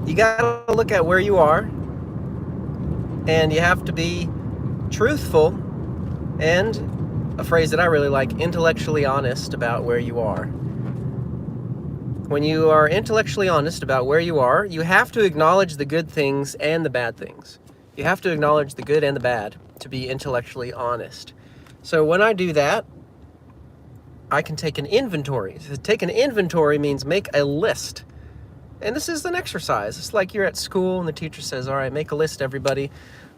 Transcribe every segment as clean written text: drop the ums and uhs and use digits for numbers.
You got to look at where you are, and you have to be truthful and, a phrase that I really like, intellectually honest about where you are. When you are intellectually honest about where you are, you have to acknowledge the good things and the bad things. You have to acknowledge the good and the bad to be intellectually honest. So when I do that, I can take an inventory. To take an inventory means make a list. And this is an exercise. It's like you're at school and the teacher says, all right, make a list, everybody,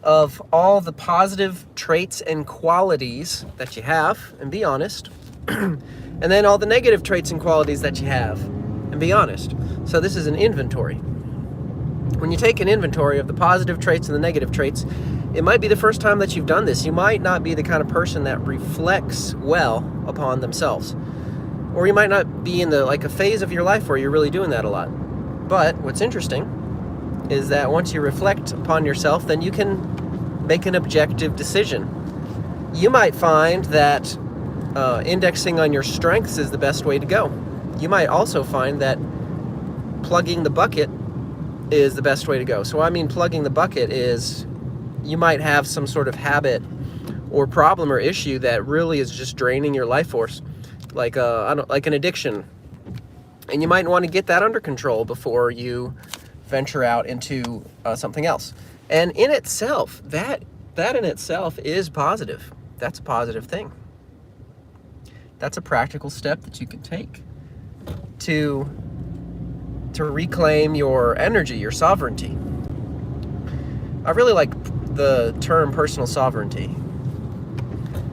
of all the positive traits and qualities that you have, and be honest. And then all the negative traits and qualities that you have, and be honest. So this is an inventory. When you take an inventory of the positive traits and the negative traits, it might be the first time that you've done this. You might not be the kind of person that reflects well upon themselves. Or you might not be in a phase of your life where you're really doing that a lot. But what's interesting is that once you reflect upon yourself, then you can make an objective decision. You might find that indexing on your strengths is the best way to go. You might also find that plugging the bucket is the best way to go. So I mean plugging the bucket is you might have some sort of habit or problem or issue that really is just draining your life force, like an addiction. And you might want to get that under control before you venture out into something else. And in itself, that in itself is positive. That's a positive thing. That's a practical step that you can take to reclaim your energy, your sovereignty. I really like the term personal sovereignty.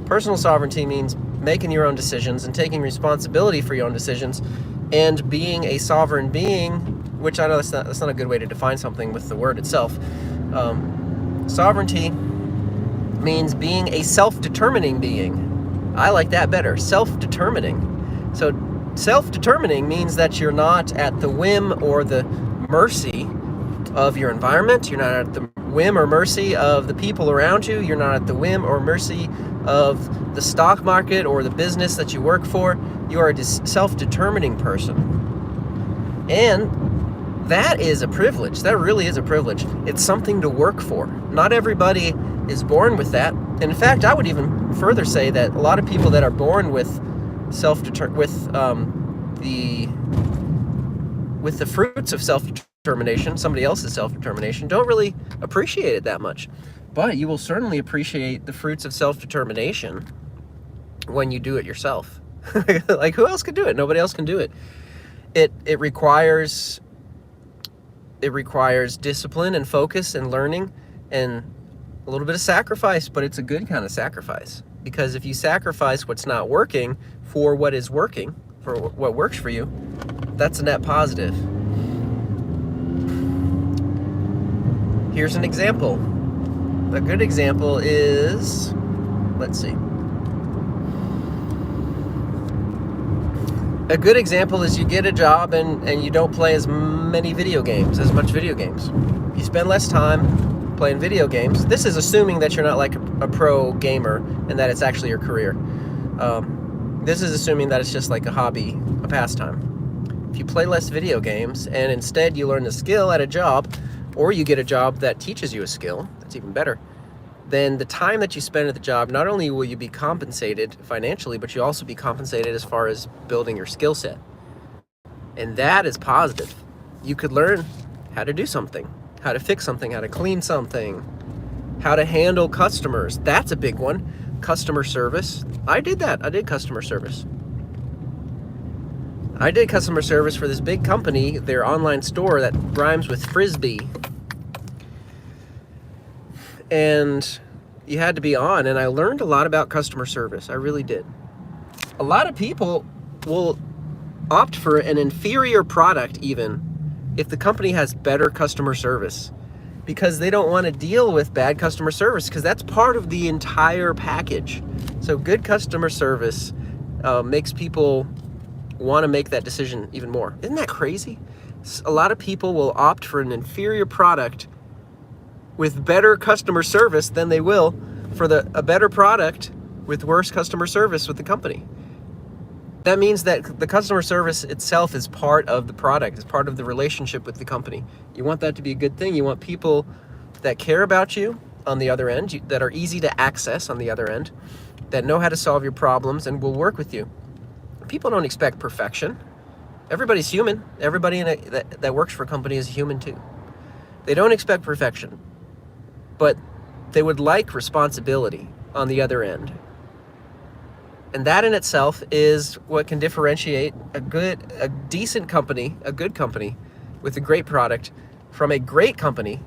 Personal sovereignty means making your own decisions and taking responsibility for your own decisions and being a sovereign being, which I know that's not a good way to define something with the word itself. Sovereignty means being a self-determining being. I like that better, self-determining. So self-determining means that you're not at the whim or the mercy of your environment. You're not at the whim or mercy of the people around you. You're not at the whim or mercy of the stock market or the business that you work for. You are a self-determining person. And that is a privilege. That really is a privilege. It's something to work for. Not everybody is born with that. And in fact, I would even further say that a lot of people that are born with the fruits of self-determination, somebody else's self-determination, don't really appreciate it that much. But you will certainly appreciate the fruits of self-determination when you do it yourself. Like, who else can do it? Nobody else can do it. It requires discipline and focus and learning and a little bit of sacrifice, but it's a good kind of sacrifice. Because if you sacrifice what's not working for what is working, for what works for you, that's a net positive. Here's an example. A good example is, let's see. A good example is you get a job and you don't play as much video games. You spend less time playing video games. This is assuming that you're not like a pro gamer and that it's actually your career. This is assuming that it's just like a hobby, a pastime. If you play less video games and instead you learn the skill at a job, or you get a job that teaches you a skill, that's even better, then the time that you spend at the job, not only will you be compensated financially, but you'll also be compensated as far as building your skill set. And that is positive. You could learn how to do something, how to fix something, how to clean something, how to handle customers. That's a big one. Customer service. I did that. I did customer service. I did customer service for this big company, their online store that rhymes with Frisbee. And you had to be on, and I learned a lot about customer service. I really did. A lot of people will opt for an inferior product even if the company has better customer service, because they don't want to deal with bad customer service, because that's part of the entire package. So good customer service makes people want to make that decision even more. Isn't that crazy? A lot of people will opt for an inferior product with better customer service than they will for a better product with worse customer service with the company. That means that the customer service itself is part of the product, is part of the relationship with the company. You want that to be a good thing. You want people that care about you on the other end, that are easy to access on the other end, that know how to solve your problems and will work with you. People don't expect perfection. Everybody's human. Everybody that works for a company is human too. They don't expect perfection, but they would like responsibility on the other end. And that in itself is what can differentiate a decent company, a good company with a great product from a great company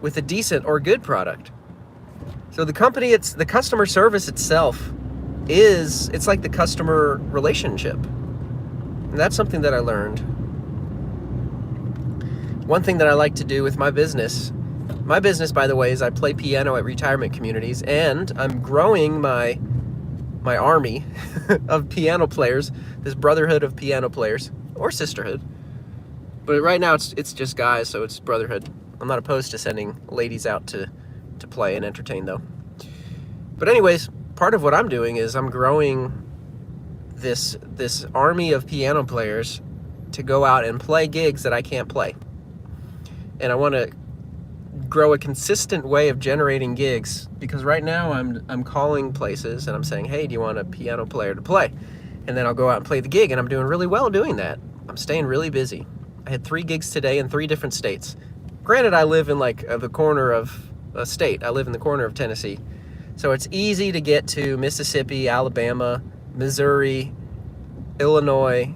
with a decent or good product. So the customer service itself it's like the customer relationship. And that's something that I learned. One thing that I like to do with my business, by the way, is I play piano at retirement communities, and I'm growing my army of piano players, this brotherhood of piano players, or sisterhood. But right now it's just guys, so it's brotherhood. I'm not opposed to sending ladies out to play and entertain though. But anyways, part of what I'm doing is I'm growing this army of piano players to go out and play gigs that I can't play. And I want to grow a consistent way of generating gigs, because right now I'm calling places and I'm saying, hey, do you want a piano player to play? And then I'll go out and play the gig, and I'm doing really well doing that. I'm staying really busy. I had 3 gigs today in 3 different states. Granted, I live in like the corner of a state. I live in the corner of Tennessee. So it's easy to get to Mississippi, Alabama, Missouri, Illinois,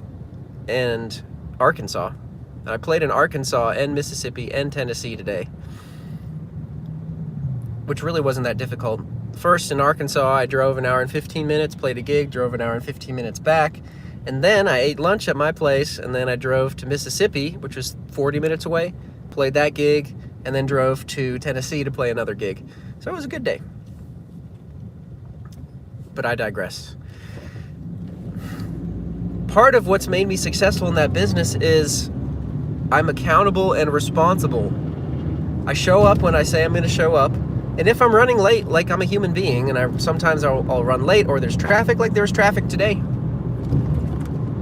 and Arkansas. And I played in Arkansas and Mississippi and Tennessee today, which really wasn't that difficult. First in Arkansas, I drove an hour and 15 minutes, played a gig, drove an hour and 15 minutes back, and then I ate lunch at my place, and then I drove to Mississippi, which was 40 minutes away, played that gig, and then drove to Tennessee to play another gig. So it was a good day. But I digress. Part of what's made me successful in that business is I'm accountable and responsible. I show up when I say I'm going to show up. And if I'm running late, like I'm a human being, and sometimes I'll run late, or there's traffic, like there was traffic today.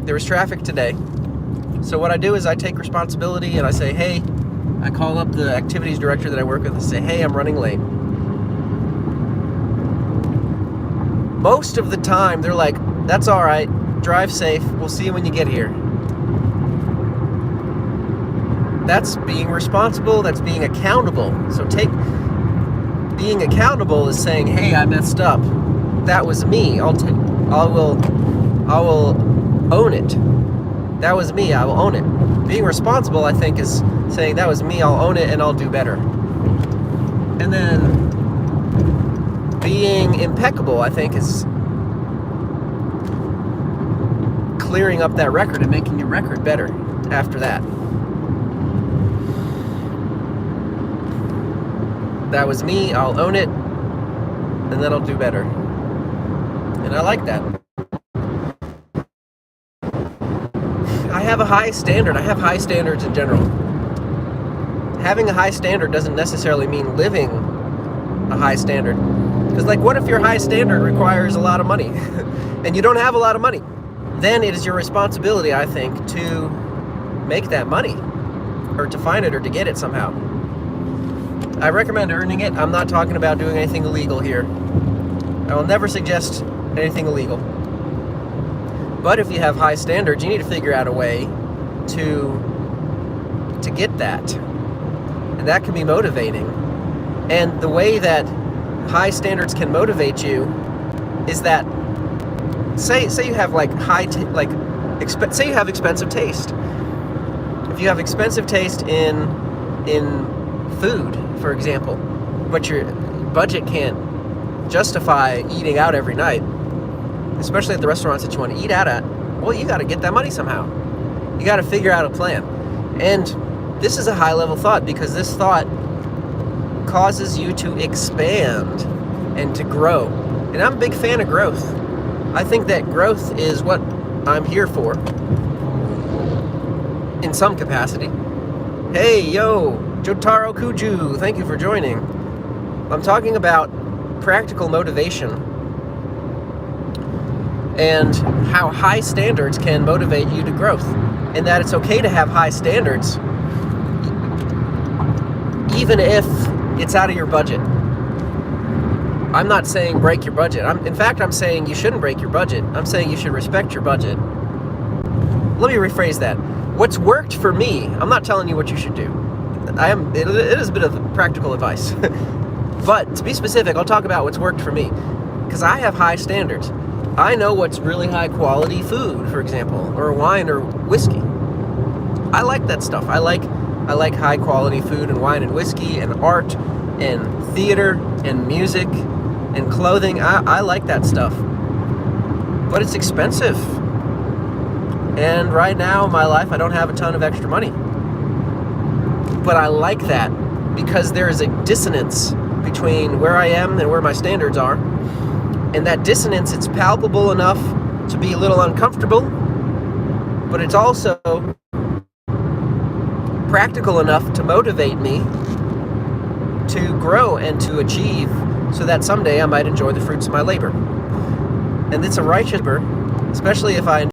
There was traffic today. So what I do is I take responsibility and I say, hey, I call up the activities director that I work with and say, hey, I'm running late. Most of the time, they're like, that's all right, drive safe, we'll see you when you get here. That's being responsible, that's being accountable. So being accountable is saying, hey, I messed up. That was me. I will own it. That was me, I will own it. Being responsible, I think, is saying that was me, I'll own it, and I'll do better. And then being impeccable, I think, is clearing up that record and making your record better after that. That was me, I'll own it, and then I'll do better. And I like that. I have a high standard. I have high standards in general. Having a high standard doesn't necessarily mean living a high standard. Because, like, what if your high standard requires a lot of money and you don't have a lot of money? Then it is your responsibility, I think, to make that money, or to find it, or to get it somehow. I recommend earning it. I'm not talking about doing anything illegal here. I will never suggest anything illegal. But if you have high standards, you need to figure out a way to get that. And that can be motivating. And the way that high standards can motivate you is that say you have like say you have expensive taste. If you have expensive taste in food, for example, but your budget can't justify eating out every night, especially at the restaurants that you want to eat out at, well, you got to get that money somehow. You got to figure out a plan. And this is a high level thought, because this thought causes you to expand and to grow. And I'm a big fan of growth. I think that growth is what I'm here for in some capacity. Hey, yo, Jotaro Kuju, thank you for joining. I'm talking about practical motivation. and how high standards can motivate you to growth, and that it's okay to have high standards even if it's out of your budget. I'm not saying break your budget. In fact, I'm saying you shouldn't break your budget. I'm saying you should respect your budget. Let me rephrase that. What's worked for me, I'm not telling you what you should do. It is a bit of practical advice. But to be specific, I'll talk about what's worked for me, because I have high standards. I know what's really high quality food, for example, or wine or whiskey. I like that stuff. I like high quality food and wine and whiskey and art and theater and music and clothing. I like that stuff. But it's expensive. And right now in my life, I don't have a ton of extra money. But I like that because there is a dissonance between where I am and where my standards are. And that dissonance, it's palpable enough to be a little uncomfortable, but it's also practical enough to motivate me to grow and to achieve, so that someday I might enjoy the fruits of my labor. And it's a righteous labor, especially if I